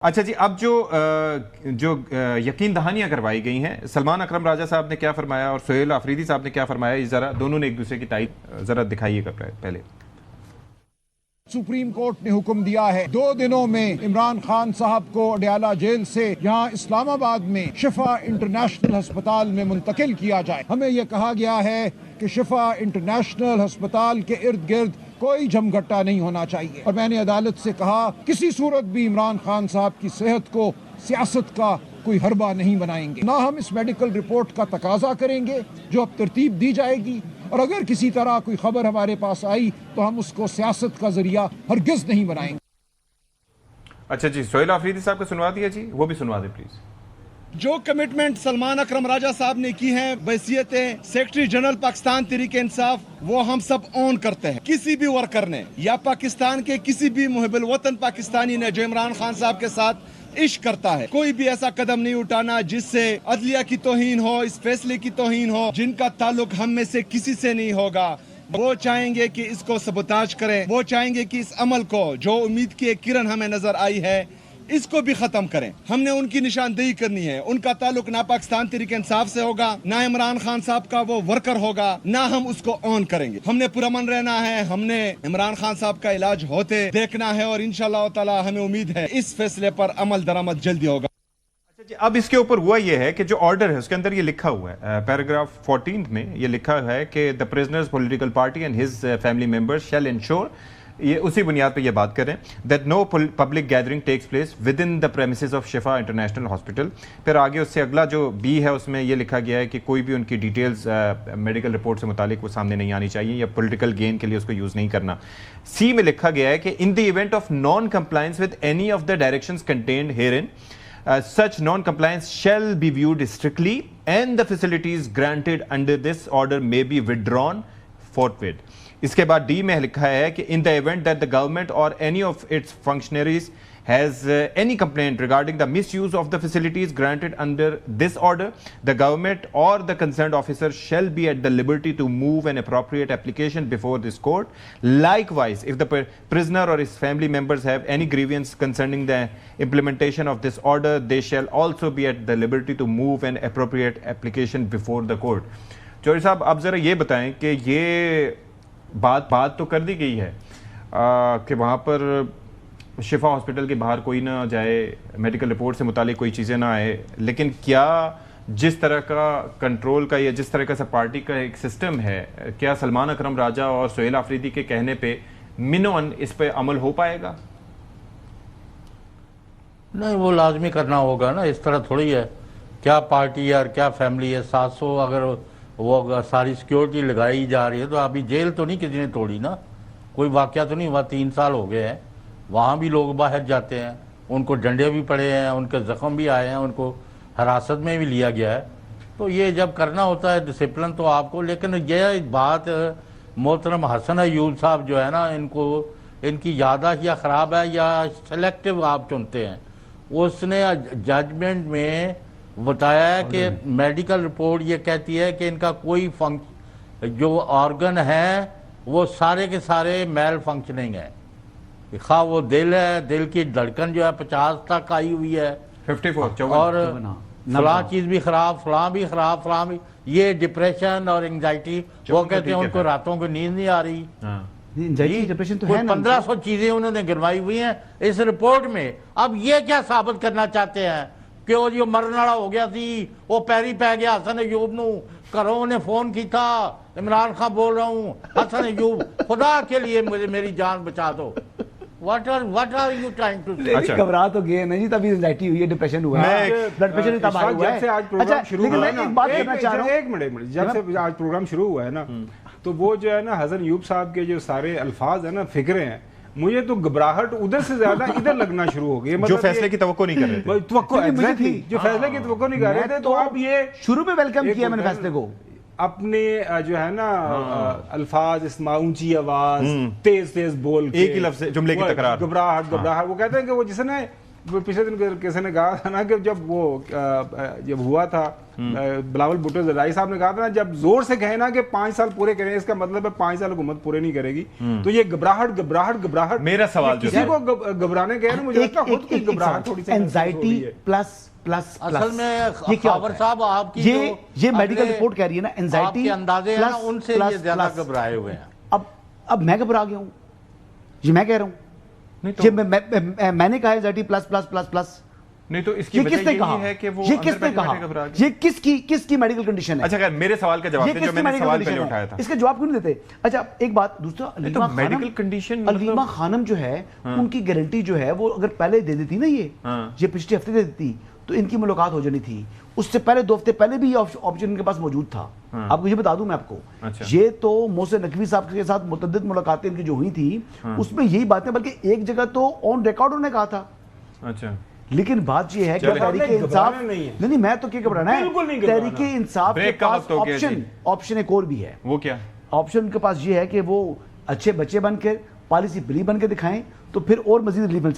اچھا جی، اب جو یقین دہانیاں کروائی گئی ہیں، سلمان اکرم راجہ صاحب نے کیا فرمایا اور سہیل آفریدی صاحب نے کیا فرمایا، یہ ذرا دونوں نے ایک دوسرے کی تائید ذرا دکھائیے گا پہلے۔ سپریم کورٹ نے حکم دیا ہے 2 دنوں میں عمران خان صاحب کو اڈیالہ جیل سے یہاں اسلام آباد میں شفا انٹرنیشنل ہسپتال میں منتقل کیا جائے۔ ہمیں یہ کہا گیا ہے کہ شفا انٹرنیشنل ہسپتال کے ارد گرد کوئی جھمگھٹا نہیں ہونا چاہیے، اور میں نے عدالت سے کہا کسی صورت بھی عمران خان صاحب کی صحت کو سیاست کا کوئی حربہ نہیں بنائیں گے، نہ ہم اس میڈیکل رپورٹ کا تقاضا کریں گے جو اب ترتیب دی جائے گی، اور اگر کسی طرح کوئی خبر ہمارے پاس آئی تو ہم اس کو سیاست کا ذریعہ ہرگز نہیں بنائیں گے۔ اچھا جی، سہیل آفریدی صاحب کو سنوا دیا جی، وہ بھی سنوا دیں پلیز۔ جو کمٹمنٹ سلمان اکرم راجہ صاحب نے کی ہیں بحیثیت سیکرٹری جنرل پاکستان تحریک انصاف، وہ ہم سب اون کرتے ہیں۔ کسی بھی ورکر نے یا پاکستان کے کسی بھی محب الوطن پاکستانی نے جو عمران خان صاحب کے ساتھ عشق کرتا ہے، کوئی بھی ایسا قدم نہیں اٹھانا جس سے عدلیہ کی توہین ہو، اس فیصلے کی توہین ہو جن کا تعلق ہم میں سے کسی سے نہیں ہوگا۔ وہ چاہیں گے کہ اس کو سبوتاج کریں، وہ چاہیں گے کہ اس عمل کو جو امید کی ایک کرن ہمیں نظر آئی ہے اس کو بھی ختم کریں۔ ہم نے ان کی نشاندہی کرنی ہے، ان کا تعلق نہ پاکستان تحریک انصاف سے ہوگا، نہ عمران خان صاحب کا وہ ورکر ہوگا، نہ ہم اس کو آن کریں گے۔ ہم نے پرامن رہنا ہے، ہم نے عمران خان صاحب کا علاج ہوتے دیکھنا ہے، اور انشاءاللہ تعالی ہمیں امید ہے اس فیصلے پر عمل درآمد جلدی ہوگا۔ اب اس کے اوپر ہوا یہ ہے کہ جو آرڈر ہے اس کے اندر یہ لکھا ہوا ہے، پیراگراف 14 میں یہ لکھا ہے کہ the prisoners political party and his family members shall ensure، یہ اسی بنیاد پہ یہ بات کریں that no public gathering takes place within the premises of شفا انٹرنیشنل ہاسپٹل۔ پھر آگے اس سے اگلا جو بی ہے اس میں یہ لکھا گیا ہے کہ کوئی بھی ان کی ڈیٹیلز میڈیکل رپورٹ سے متعلق وہ سامنے نہیں آنی چاہیے یا پولیٹیکل گین کے لیے اس کو یوز نہیں کرنا۔ سی میں لکھا گیا ہے کہ in the event of non-compliance with any of the directions contained herein such non-compliance shall be viewed strictly and the facilities granted under this order may be withdrawn forthwith۔ اس کے بعد ڈی میں لکھا ہے کہ in the event that the government or any of its functionaries has any complaint regarding the misuse of the facilities granted under this order, the government or the concerned officer shall be at the liberty to move an appropriate application before this court. Likewise, if the prisoner or his family members have any grievance concerning the implementation of this order, they shall also be at the liberty to move an appropriate application before the court۔ Chaudhry صاحب آپ ذرا یہ بتائیں کہ یہ بات تو کر دی گئی ہے کہ وہاں پر شفا ہاسپٹل کے باہر کوئی نہ جائے، میڈیکل رپورٹ سے متعلق کوئی چیزیں نہ آئے، لیکن کیا جس طرح کا کنٹرول کا یا جس طرح کا پارٹی کا ایک سسٹم ہے، کیا سلمان اکرم راجہ اور سہیل آفریدی کے کہنے پہ منون اس پہ عمل ہو پائے گا؟ نہیں، وہ لازمی کرنا ہوگا نا، اس طرح تھوڑی ہے کیا پارٹی ہے اور کیا فیملی ہے۔ 700 اگر وہ ساری سیکیورٹی لگائی جا رہی ہے تو ابھی جیل تو نہیں کسی نے توڑی نا، کوئی واقعہ تو نہیں ہوا، 3 سال ہو گئے ہیں، وہاں بھی لوگ باہر جاتے ہیں، ان کو ڈنڈے بھی پڑے ہیں، ان کے زخم بھی آئے ہیں، ان کو حراست میں بھی لیا گیا ہے۔ تو یہ جب کرنا ہوتا ہے ڈسپلن تو آپ کو، لیکن یہ بات محترم حسن ایوب صاحب جو ہے نا، ان کی یادداشت یا خراب ہے یا سلیکٹیو آپ چنتے ہیں۔ اس نے ججمنٹ میں بتایا ہے کہ میڈیکل رپورٹ یہ کہتی ہے کہ ان کا کوئی جو آرگن ہے وہ سارے کے سارے میل فنکشننگ ہے، خواہ وہ دل ہے، دل کی دھڑکن جو ہے 50 تک آئی ہوئی ہے، 54 اور فلاں چیز بھی خراب، فلاں بھی خراب، فلاں بھی، یہ ڈپریشن اور انگزائٹی، وہ کہتے ہیں ان کو راتوں کو نیند نہیں آ رہی۔ 1500 چیزیں انہوں نے گنوائی ہوئی ہیں اس رپورٹ میں۔ اب یہ کیا ثابت کرنا چاہتے ہیں کہ وہ جو مرن والا ہو گیا سی، وہ پیری پہ گیا حسن ایوب نو، گھروں نے فون کی تھا، عمران خان بول رہا ہوں، حسن ایوب خدا کے لیے مجھے میری جان بچا دو۔ What are you trying to say؟ گھبرا تو گئے نہیں جی، تبھی انزائٹی ہوئی ہے، ڈپریشن ہوا ہے، بلڈ پریشر تب آیا ہوا ہے۔ جب سے آج پروگرام شروع ہوا ہے نا، ایک بات کرنا چاہ رہا ہوں، ایک منٹ، جب سے آج پروگرام شروع ہوا ہے نا، تو وہ جو ہے نا حسن ایوب صاحب کے جو سارے الفاظ ہیں نا، فکریں ہیں، مجھے تو گھبراہٹ ادھر سے زیادہ ادھر لگنا شروع ہو گئی، جو فیصلے کی توقع نہیں کر رہے تھے، جو فیصلے کی توقع نہیں کر رہے تھے، تو آپ یہ شروع میں ویلکم کیا میں نے فیصلے کو، اپنے جو ہے نا الفاظ اونچی آواز، تیز بول کے، ایک ہی لفظ جملے کی تکرار، گھبراہٹ، وہ کہتے ہیں کہ وہ جس نے پچھلے دن کسی نے کہا تھا نا کہ جب وہ جب ہوا تھا بلاول بھٹو زرداری صاحب نے کہا تھا نا جب زور سے کہیں نا کہ 5 سال پورے کریں اس کا مطلب ہے 5 سال حکومت پورے نہیں کرے گی. تو یہ گھبراہٹ میرا سوال جو کسی کو گھبرانے گئے نا مجھے لگتا ہے خود کی گھبراہٹ تھوڑی سی اینزائٹی پلس اصل میں خاور صاحب آپ کی یہ میڈیکل رپورٹ کہہ رہی ہے نا آپ اینزائٹی کے اندازے ہیں نا ان سے یہ زیادہ گھبرائے ہوئے ہیں. اب میں گھبرا گیا ہوں, یہ میں کہہ رہا ہوں, یہ میں نے کہا اینزائٹی پلس نہیں تو اس کی وجہ یہی ہے کہ وہ یہ کس نے کہا, یہ کس کی میڈیکل کنڈیشن ہے. اچھا خیر میرے سوال کا جواب دیں جو میں نے سوال پہلے اٹھایا تھا. اس کا جواب کیوں نہیں دیتے؟ اچھا ایک بات دوسرا, میڈیکل کنڈیشن علیمہ خانم جو ہے ان کی گارنٹی جو ہے وہ اگر پہلے دے دیتی نا یہ پچھلے ہفتے دے دیتی تو ان کی ملاقات ہو جانی تھی. اس سے پہلے 2 ہفتے پہلے بھی یہ آپشن ان کے پاس موجود تھا. آپ کو یہ بتا دوں میں آپ کو, یہ تو محسن نقوی صاحب کے ساتھ متعدد ملاقاتیں ان کی جو ہوئی تھی اس میں یہی باتیں, بلکہ ایک جگہ تو آن ریکارڈ انہوں نے کہا تھا. اچھا لیکن بات یہ ہے کہ تحریک انصاف نہیں میں تو کیا گھبرانا ہے, تحریک انصاف کے پاس آپشن ایک اور بھی ہے. وہ کیا آپشن ان کے پاس یہ ہے کہ وہ اچھے بچے بن کے پالیسی بلی بن کے دکھائیں تو پھر اور مزید ریلیف مل سکتی